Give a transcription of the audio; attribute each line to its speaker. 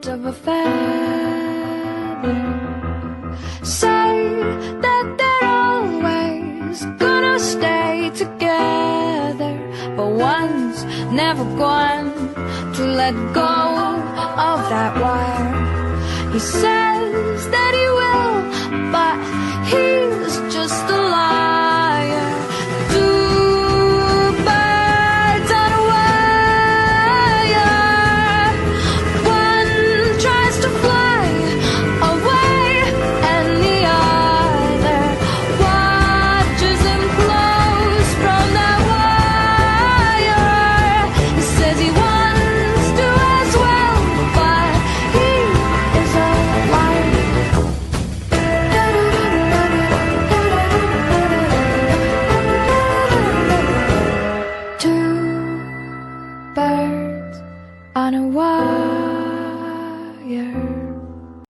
Speaker 1: of a feather. Say that they're always gonna stay together, but one's never going to let go of that wire. He says that he will, but he's just a liar. Two birds on a wire. One tries to fly away, and the other watches him close from that wire. He says he wants to as well, but he is a liar. Two birds on a wire.